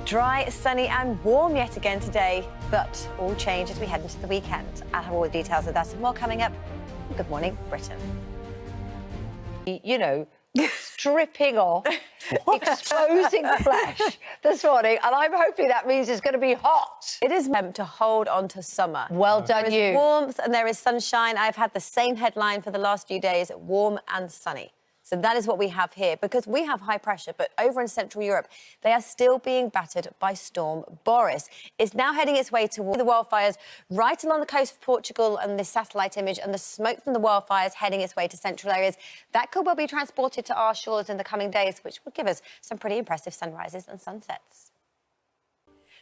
Dry, sunny and warm yet again today, but all change as we head into the weekend. I'll have all the details of that and more coming up. Good morning, Britain. You know, stripping off, exposing flesh this morning, and I'm hoping that means it's going to be hot. It is meant to hold on to summer. Well done, there you. is warmth and there is sunshine. I've had the same headline for the last few days, warm and sunny. So that is what we have here, because we have high pressure, but over in Central Europe, they are still being battered by Storm Boris. It's now heading its way toward the wildfires right along the coast of Portugal, and this satellite image and the smoke from the wildfires heading its way to central areas. That could well be transported to our shores in the coming days, which will give us some pretty impressive sunrises and sunsets.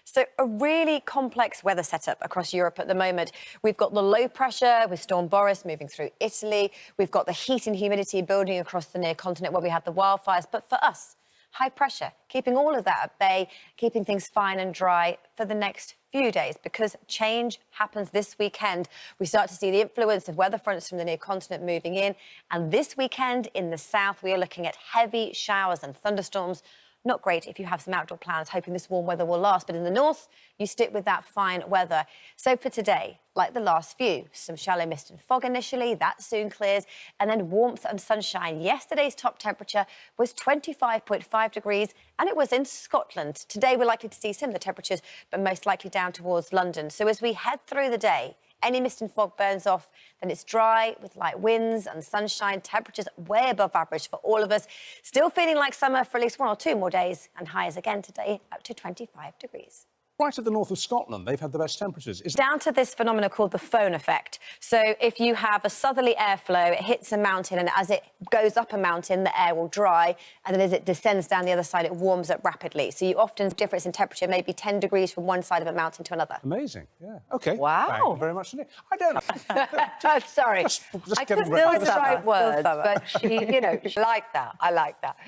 So a really complex weather setup across Europe at the moment. We've got the low pressure with Storm Boris moving through Italy. We've got the heat and humidity building across the near continent where we have the wildfires. But for us, high pressure, keeping all of that at bay, keeping things fine and dry for the next few days, because change happens this weekend. We start to see the influence of weather fronts from the near continent moving in. And this weekend in the south, we are looking at heavy showers and thunderstorms. Not great if you have some outdoor plans, hoping this warm weather will last. But in the north, you stick with that fine weather. So for today, like the last few, some shallow mist and fog initially, that soon clears, and then warmth and sunshine. Yesterday's top temperature was 25.5 degrees, and it was in Scotland. Today, we're likely to see similar temperatures, but most likely down towards London. So as we head through the day, any mist and fog burns off, then it's dry with light winds and sunshine, temperatures way above average for all of us. Still feeling like summer for at least 1 or 2 more days, and highs again today up to 25 degrees. Right at the north of Scotland, they've had the best temperatures. Down to this phenomenon called the phone effect. So if you have a southerly airflow, it hits a mountain, and as it goes up a mountain, the air will dry, and then as it descends down the other side, it warms up rapidly. So you often difference in temperature, maybe 10 degrees from one side of a mountain to another. Amazing, yeah. OK. Wow. Thank you very much indeed. I don't... Sorry. Just I getting couldn't rid of feel the that. right words, but she, you know, she liked that. I like that.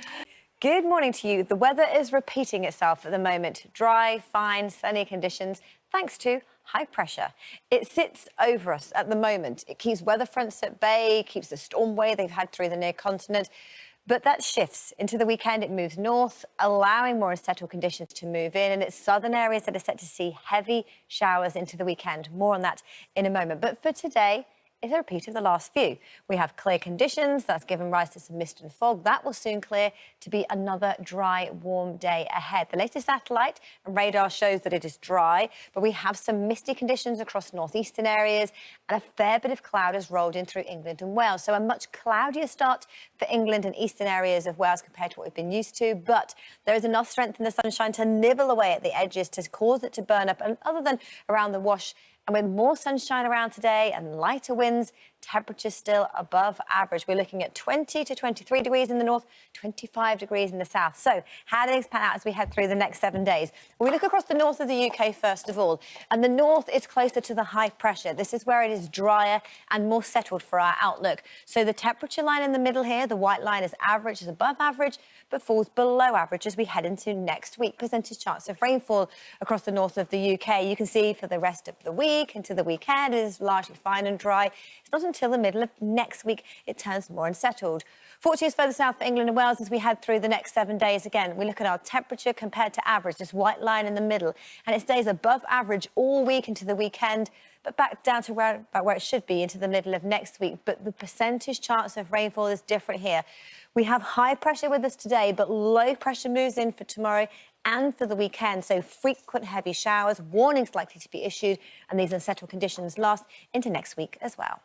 Good morning to you. The weather is repeating itself at the moment. Dry, fine, sunny conditions, thanks to high pressure. It sits over us at the moment. It keeps weather fronts at bay, keeps the storm wave they've had through the near continent. But that shifts into the weekend. It moves north, allowing more unsettled conditions to move in. And it's southern areas that are set to see heavy showers into the weekend. More on that in a moment. But for today, it's a repeat of the last few. We have clear conditions. That's given rise to some mist and fog. That will soon clear to be another dry, warm day ahead. The latest satellite and radar shows that it is dry, but we have some misty conditions across northeastern areas, and a fair bit of cloud has rolled in through England and Wales. So a much cloudier start for England and eastern areas of Wales compared to what we've been used to. But there is enough strength in the sunshine to nibble away at the edges to cause it to burn up. And other than around the wash, and with more sunshine around today and lighter winds, temperatures still above average. We're looking at 20 to 23 degrees in the north, 25 degrees in the south. So how do things pan out as we head through the next 7 days? Well, we look across the north of the UK first of all. And the north is closer to the high pressure. This is where it is drier and more settled for our outlook. So the temperature line in the middle here, the white line is average, is above average, but falls below average as we head into next week. Percentage chance of rainfall across the north of the UK. You can see for the rest of the week into the weekend, it is largely fine and dry. It's not until the middle of next week it turns more unsettled. Fortunes further south for England and Wales as we head through the next 7 days. Again, we look at our temperature compared to average, this white line in the middle, and it stays above average all week into the weekend, but back down to about where it should be into the middle of next week. But the percentage chance of rainfall is different here. We have high pressure with us today, but low pressure moves in for tomorrow and for the weekend. So frequent heavy showers, warnings likely to be issued, and these unsettled conditions last into next week as well.